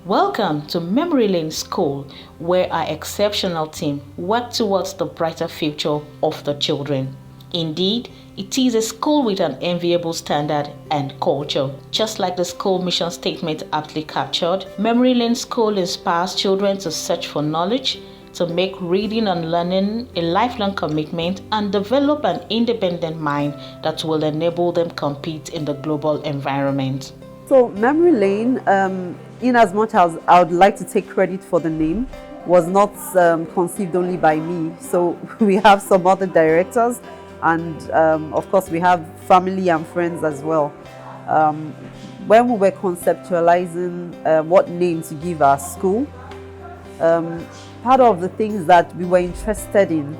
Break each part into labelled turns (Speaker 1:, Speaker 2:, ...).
Speaker 1: Welcome to Memory Lane School, where our exceptional team work towards the brighter future of the children. Indeed, it is a school with an enviable standard and culture. Just like the school mission statement aptly captured, Memory Lane School inspires children to search for knowledge, to make reading and learning a lifelong commitment, and develop an independent mind that will enable them compete in the global environment.
Speaker 2: So Memory Lane, in as much as I would like to take credit for the name, was not conceived only by me. So we have some other directors, and of course we have family and friends as well. When we were conceptualizing what name to give our school, part of the things that we were interested in,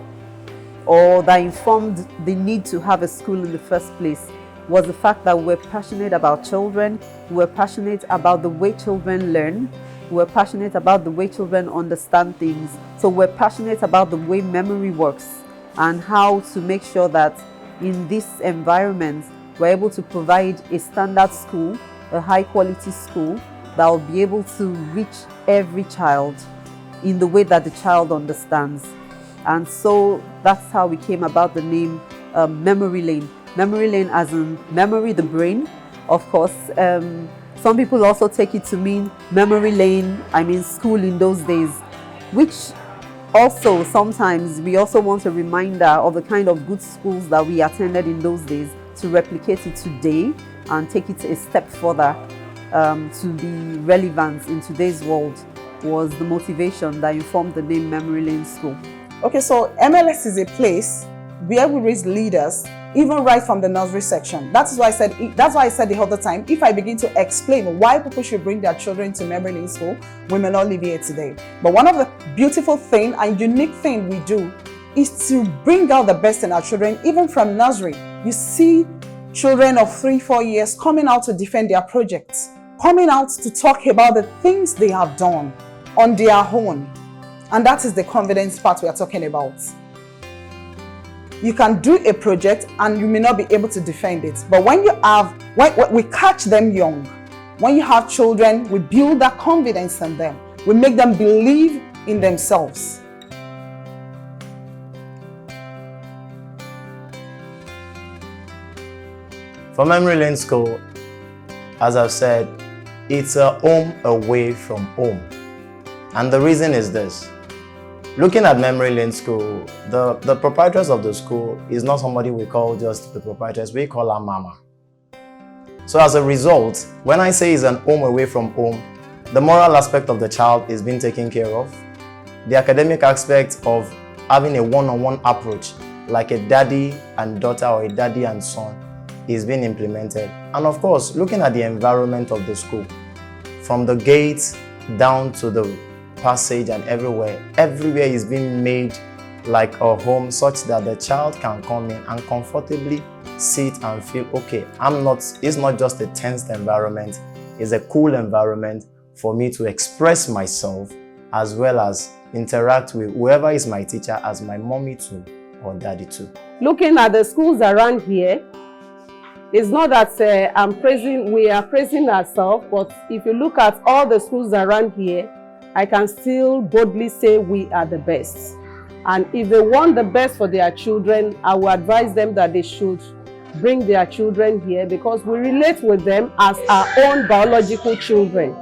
Speaker 2: or that informed the need to have a school in the first place, was the fact that we were passionate about children, we were passionate about the way children learn, we were passionate about the way children understand things. So we're passionate about the way memory works and how to make sure that in this environment we're able to provide a standard school, a high quality school that will be able to reach every child in the way that the child understands. And so that's how we came about the name Memory Lane. Memory Lane as in memory, the brain, of course. Some people also take it to mean memory lane, school in those days, which also sometimes we also want a reminder of the kind of good schools that we attended in those days to replicate it today and take it a step further to be relevant in today's world, was the motivation that informed the name Memory Lane School.
Speaker 3: Okay, so MLS is a place where we raise leaders, even right from the nursery section. That's why I said the whole time, if I begin to explain why people should bring their children to Memory Lane School, we may not live here today. But one of the beautiful thing and unique thing we do is to bring out the best in our children, even from nursery. You see children of 3-4 years coming out to defend their projects, coming out to talk about the things they have done on their own. And that is the confidence part we are talking about. You can do a project and you may not be able to defend it. But when we catch them young, when you have children, we build that confidence in them. We make them believe in themselves.
Speaker 4: For Memory Lane School, as I've said, it's a home away from home. And the reason is this. Looking at Memory Lane School, the proprietors of the school is not somebody we call just the proprietors, we call her mama. So as a result, when I say it's an home away from home, the moral aspect of the child is being taken care of. The academic aspect of having a one-on-one approach, like a daddy and daughter or a daddy and son, is being implemented. And of course, looking at the environment of the school, from the gates down to the passage and everywhere is being made like a home, such that the child can come in and comfortably sit and feel, okay, it's not just a tense environment, it's a cool environment for me to express myself as well as interact with whoever is my teacher as my mommy too or daddy too.
Speaker 5: Looking at the schools around here, it's not that we are praising ourselves, but if you look at all the schools around here, I can still boldly say we are the best. And if they want the best for their children, I will advise them that they should bring their children here, because we relate with them as our own biological children.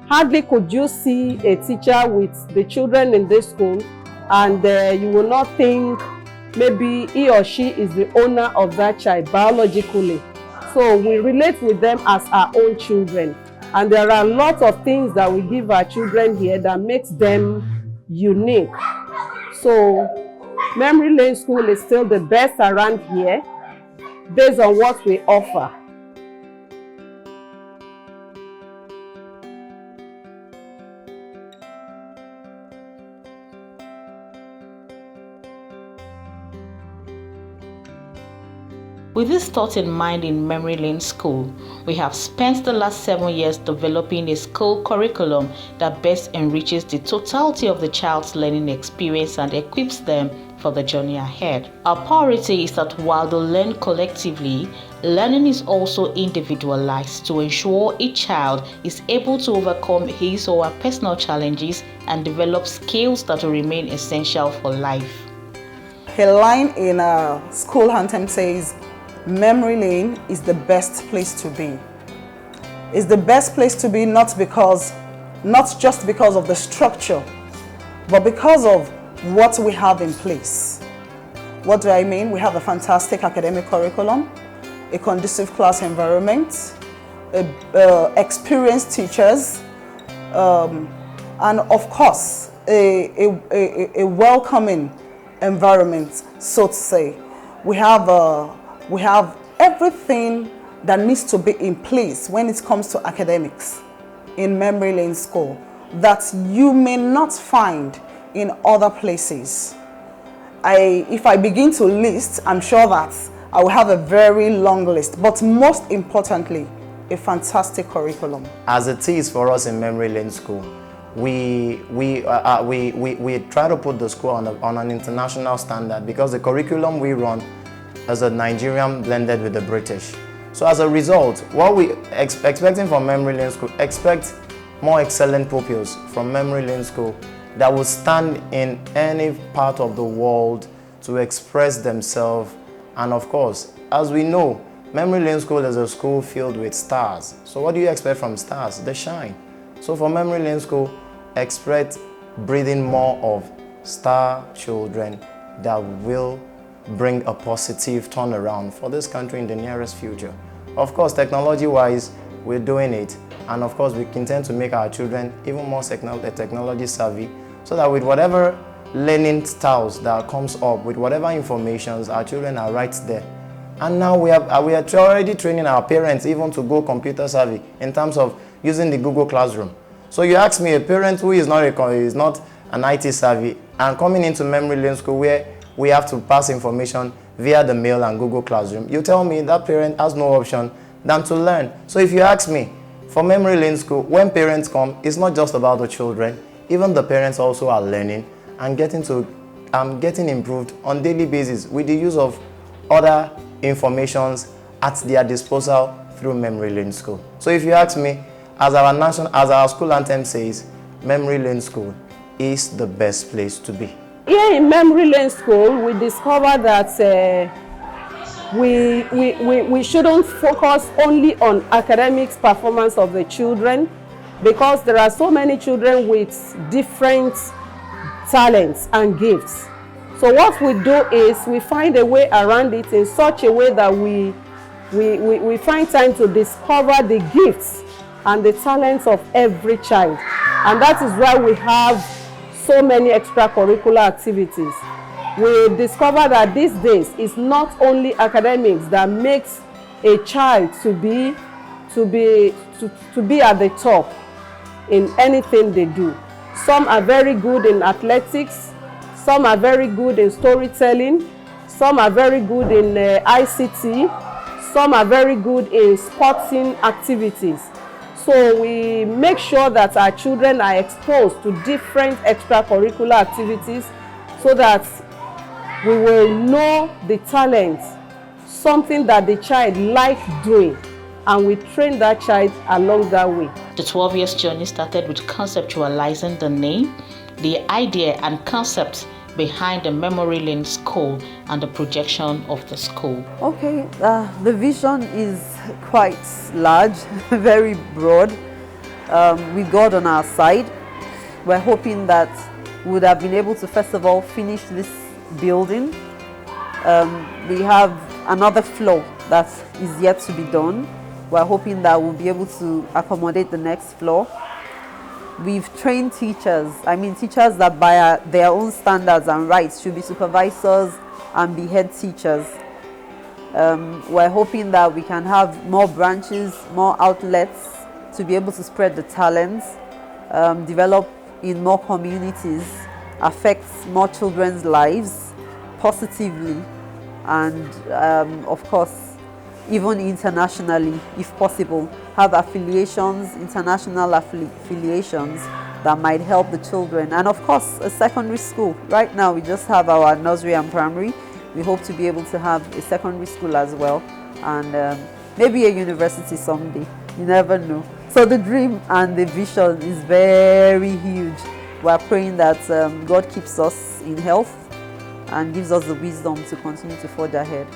Speaker 5: Hardly could you see a teacher with the children in this school and you will not think maybe he or she is the owner of that child biologically. So we relate with them as our own children. And there are lots of things that we give our children here that makes them unique. So Memory Lane School is still the best around here based on what we offer.
Speaker 1: With this thought in mind in Memory Lane School, we have spent the last 7 years developing a school curriculum that best enriches the totality of the child's learning experience and equips them for the journey ahead. Our priority is that while they learn collectively, learning is also individualized to ensure each child is able to overcome his or her personal challenges and develop skills that will remain essential for life.
Speaker 3: A line in a school anthem says, "Memory Lane is the best place to be." It's the best place to be not just because of the structure, but because of what we have in place. What do I mean? We have a fantastic academic curriculum, a conducive class environment, experienced teachers, and of course, a welcoming environment, so to say. We have everything that needs to be in place when it comes to academics in Memory Lane School that you may not find in other places. If I begin to list, I'm sure that I will have a very long list, but most importantly, a fantastic curriculum.
Speaker 4: As it is for us in Memory Lane School, we try to put the school on an international standard because the curriculum we run is a Nigerian blended with the British. So as a result, what we expecting from Memory Lane School, expect more excellent pupils from Memory Lane School that will stand in any part of the world to express themselves. And of course, as we know, Memory Lane School is a school filled with stars. So what do you expect from stars? They shine. So for Memory Lane School, expect breathing more of star children that will bring a positive turnaround for this country in the nearest future. Of course, technology-wise, we're doing it. And of course, we intend to make our children even more technology savvy so that with whatever learning styles that comes up, with whatever informations, our children are right there. And now we are already training our parents even to go computer savvy in terms of using the Google Classroom. So you ask me, a parent who is not an IT savvy and coming into Memory Lane School where we have to pass information via the mail and Google Classroom, you tell me that parent has no option than to learn. So if you ask me, for Memory Lane School, when parents come, it's not just about the children. Even the parents also are learning and getting improved on daily basis with the use of other informations at their disposal through Memory Lane School. So if you ask me, as our school anthem says, Memory Lane School is the best place to be.
Speaker 5: Here in Memory Lane School, we discovered that we shouldn't focus only on academics performance of the children, because there are so many children with different talents and gifts. So what we do is we find a way around it in such a way that we find time to discover the gifts and the talents of every child. And that is why we have so many extracurricular activities. We discover that these days it's not only academics that makes a child to be at the top in anything they do. Some are very good in athletics, some are very good in storytelling, some are very good in ICT, some are very good in sporting activities. So we make sure that our children are exposed to different extracurricular activities so that we will know the talent, something that the child likes doing, and we train that child along that way.
Speaker 1: The 12 years journey started with conceptualizing the name, the idea and concept behind the Memory Lane School and the projection of the school.
Speaker 2: Okay, the vision is quite large, very broad. With God on our side, we're hoping that we would have been able to first of all finish this building. We have another floor that is yet to be done. We're hoping that we'll be able to accommodate the next floor. We've trained teachers, teachers that by their own standards and rights should be supervisors and be head teachers. We're hoping that we can have more branches, more outlets to be able to spread the talents, develop in more communities, affect more children's lives positively, and of course, even internationally, if possible, have affiliations, international affiliations that might help the children. And of course, a secondary school. Right now, we just have our nursery and primary. We hope to be able to have a secondary school as well, and maybe a university someday. You never know. So the dream and the vision is very huge. We're praying that God keeps us in health and gives us the wisdom to continue to forge ahead.